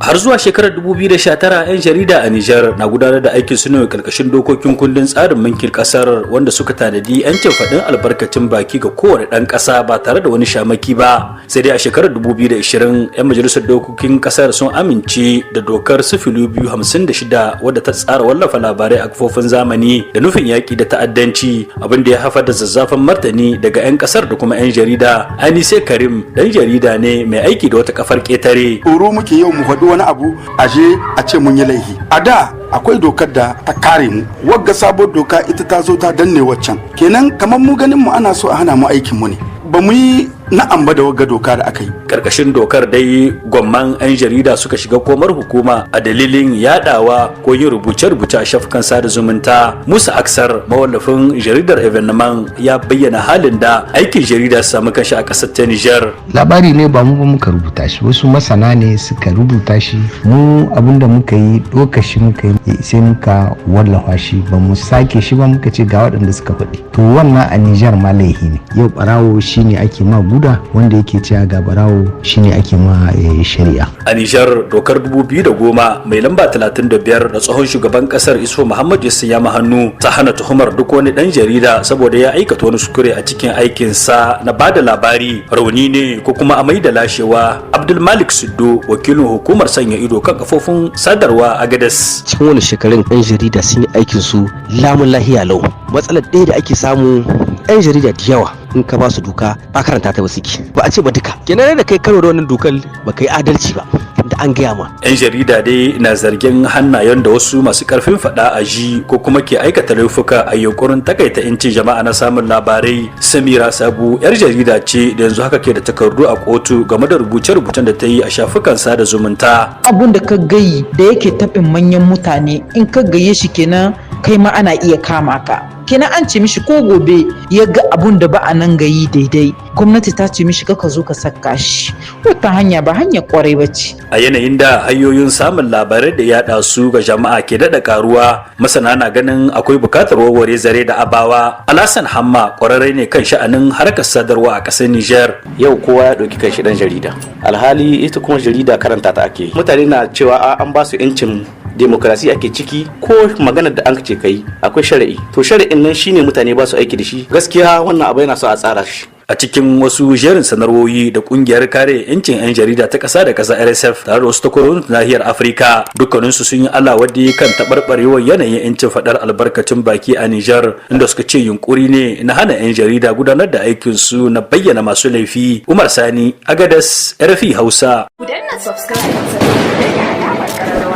Har zuwa shekarar 2019 'yan jarida a Nijar na gudanar da aikin su ne karkashin dokokin kundin tsarin mulkin kasar wanda suka tanadi 'yancin faɗin albarkacin baki ga kowane ɗan ƙasa ba tare da wani shamaki ba. Sai dai a shekarar 2020 'yan majalisar dokokin kasar sun amince da dokar 0256 wadda ta tsara wallafa labarai a kafofin zamani da nufin yaƙi da ta'addanci, abin da ya haifar da zazzafan martani daga 'yan kasar da kuma 'yan jarida. Anise Karim dan jarida ne mai aiki da wata kafar ƙetare. Tsoro muke yau mu faɗi wani abu aje a ce mun yi laifi. A da akwai dokar da ta kare mu, wagga sabuwar doka ita ta zo ta danne waccan, kenan kamar mu ganin mu ana so a hana mu aikin mu ne. Ba mu yi na'am ba da wagga doka da aka yi. Karkashin dokar dai gwamman 'yan jarida suka shiga komar hukuma a dalilin yadawa ko yin rubuce-rubuce a shafukan sada zumunta. Musa Aksar mawallafin jaridar Evenement ya bayyana halin da aikin jarida su samu kanshi a ƙasar ta Nijar. Labari ne ba mu ba muka rubuta shi, wasu masana ne suka rubuta shi. Mu abinda muka yi lokaci muka yi sai muka wallafa shi, ba mu sake shi ba, muka ce ga waɗanda suka faɗi. To wannan a Nijar ma laifi ne. Yau ɓarawo shine ake ma guda, wanda yake cewa ga barawo shine ake ma shari'a. A Nijar dokar 2010 mai lamba 35 da tsohon shugaban kasar Isu Muhammad ya sanya hannu ta hana tuhumar duk wani dan jarida saboda ya aikata wani kuskure a cikin aikinsa na bada labari, rauni ne ko kuma amai da lashewa. Abdul Malik Siddo wakilin hukumar sanya ido kan kafofin sadarwa a Gadas. Cikin wani shekarun yan jarida sun yi aikin su lamun lahiya lau. Matsalar ɗaya da ake samu, yan jarida da yawa in ka ba su doka ba karanta ta ba suke, ba a ce ba duka. Kenan da kai karo da wannan dokar ba kai adalci ba da an gaya ma. Yan jarida dai na zargin hannayen da wasu masu karfin faɗa a ji ko kuma ke aikata laifuka a yunkurin takaita incin jama'a na samun labarai. Samira Sabu yar jarida ce da yanzu haka ke da takardu a kotu game da rubuce-rubucen da ta yi a shafukan sada zumunta. Abun da ka gayi da yake taɓin manyan mutane, in ka gaye shi kenan kai ma ana iya kama ka. Kenan an ce mishi ko gobe ya ga abun da ba a nan gayi daidai, gwamnati ta ce mishi kaka zo ka saka shi. Wata hanya ba hanya kwarai ba ce. A yanayin da hanyoyin samun labarai da yaɗa su ga jama'a ke daɗa karuwa, masana na ganin akwai buƙatar warware zare da abawa. Alhassan Hamma ƙwararre ne kan sha'anin harkar sadarwa a ƙasar Nijar. Yau kowa ya ɗauki kan shi ɗan jarida, alhali ita kuma jarida karanta ta ake. Mutane na cewa an ba su 'yancin demokrasi ake ciki, ko maganar da an ce kai akwai shari'i, to shari'in nan shine mutane ba su aiki da shi. Gaskiya wannan abu yana so a tsara shi. A cikin wasu jerin sanarwoyi da kungiyar kare 'yancin 'yan jarida ta ƙasa da ƙasa RSF tare da wasu takwarorin nahiyar Afirka, dukkaninsu sun yi Allah wadda kan taɓarɓarewar yanayin 'yancin faɗar albarkacin baki a Nijar, inda suka ce yunkuri ne na hana 'yan jarida gudanar da aikinsu na bayyana masu laifi. Umar Sani, Agadas, RFI Hausa. Ku danna subscribe sannan ku danna alamar ƙararrawa.